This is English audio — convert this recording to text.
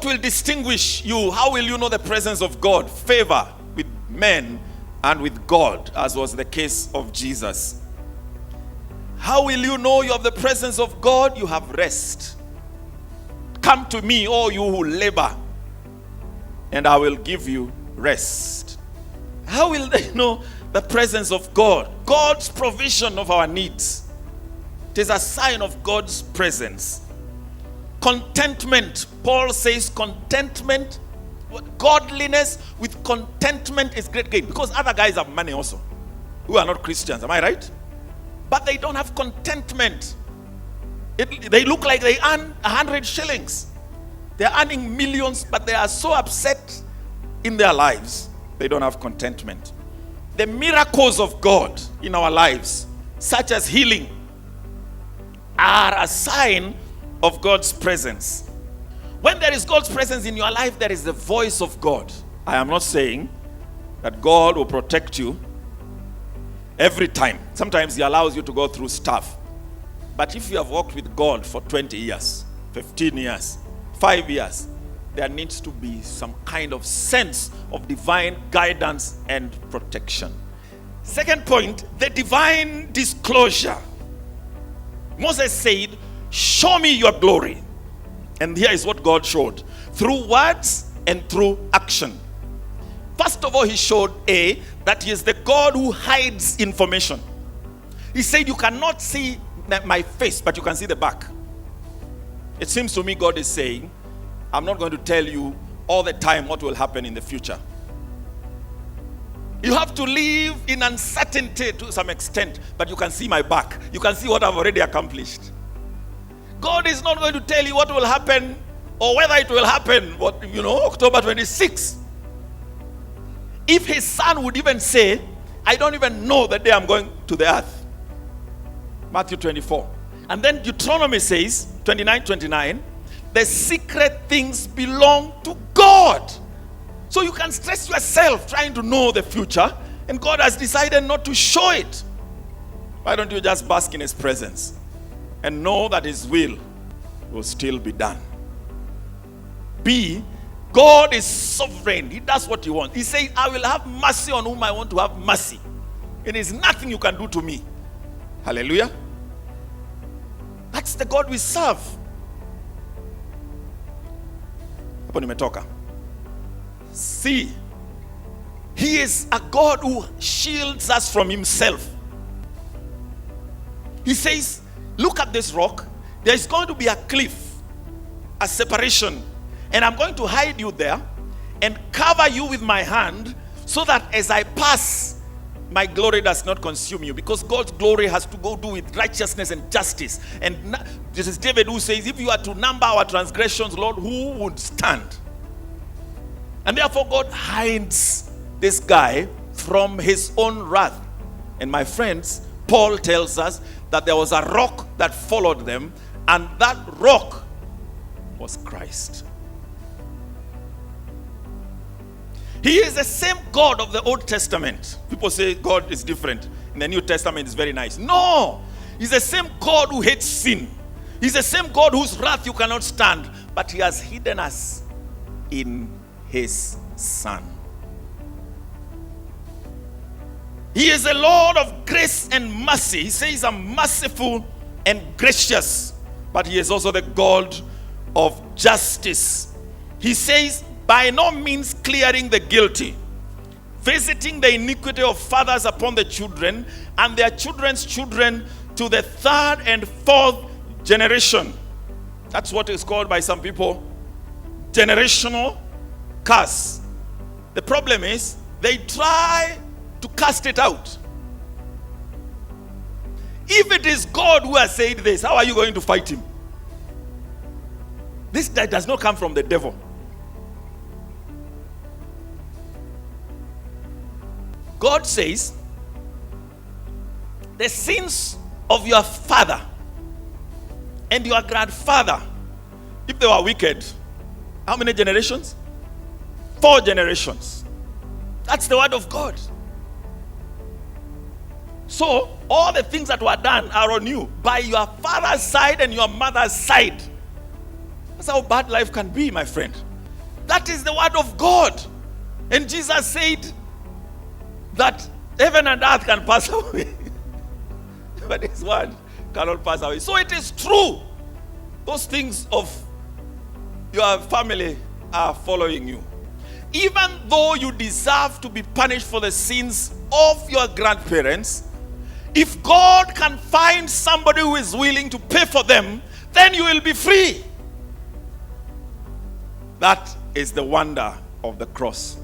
What will distinguish you? How will you know the presence of God? Favor with men and with God, as was the case of Jesus. How will you know you have the presence of God? You have rest. Come to me, all you who labor, and I will give you rest. How will they know the presence of God? God's provision of our needs. It is a sign of God's presence. Contentment. Paul says contentment, godliness with contentment is great gain. Because other guys have money also, who are not Christians. Am I right? But they don't have contentment. They look like they earn 100 shillings. They're earning millions, but they are so upset in their lives. They don't have contentment. The miracles of God in our lives, such as healing, are a sign of God's presence. When there is God's presence in your life, there is the voice of God. I am not saying that God will protect you every time. Sometimes He allows you to go through stuff. But if you have walked with God for 20 years, 15 years, 5 years, there needs to be some kind of sense of divine guidance and protection. Second point, the divine disclosure. Moses said, show me your glory. And here is what God showed. Through words and through action. First of all, He showed that He is the God who hides information. He said, you cannot see my face, but you can see the back. It seems to me God is saying, I'm not going to tell you all the time what will happen in the future. You have to live in uncertainty to some extent, but you can see my back. You can see what I've already accomplished. God is not going to tell you what will happen or whether it will happen, October 26th. If His Son would even say, I don't even know the day I'm going to the earth. Matthew 24. And then Deuteronomy says, 29, the secret things belong to God. So you can stress yourself trying to know the future, and God has decided not to show it. Why don't you just bask in His presence and know that His will still be done? B, God is sovereign. He does what He wants. He says, I will have mercy on whom I want to have mercy. It is nothing you can do to me. Hallelujah. That's the God we serve. Hapo nimetoka. See, He is a God who shields us from Himself. He says, look at this rock. There is going to be a cliff, a separation, and I'm going to hide you there and cover you with my hand so that as I pass, my glory does not consume you, because God's glory has to go do with righteousness and justice. And this is David who says, if you are to number our transgressions, Lord, who would stand? And therefore God hides this guy from His own wrath. And my friends, Paul tells us that there was a rock that followed them, and that rock was Christ. He is the same God of the Old Testament. People say God is different. In the New Testament is very nice. No! He's the same God who hates sin. He's the same God whose wrath you cannot stand. But He has hidden us in His Son. He is a Lord of grace and mercy. He says, I'm merciful and gracious. But He is also the God of justice. He says, by no means clearing the guilty, visiting the iniquity of fathers upon the children and their children's children to the third and fourth generation. That's what is called by some people generational curse. The problem is they try to cast it out. If it is God who has said this, how are you going to fight Him? This does not come from the devil. God says, the sins of your father and your grandfather, if they were wicked, how many generations? 4 generations. That's the word of God. So, all the things that were done are on you by your father's side and your mother's side. That's how bad life can be, my friend. That is the word of God. And Jesus said that heaven and earth can pass away, but his word cannot pass away. So it is true. Those things of your family are following you. Even though you deserve to be punished for the sins of your grandparents, if God can find somebody who is willing to pay for them, then you will be free. That is the wonder of the cross.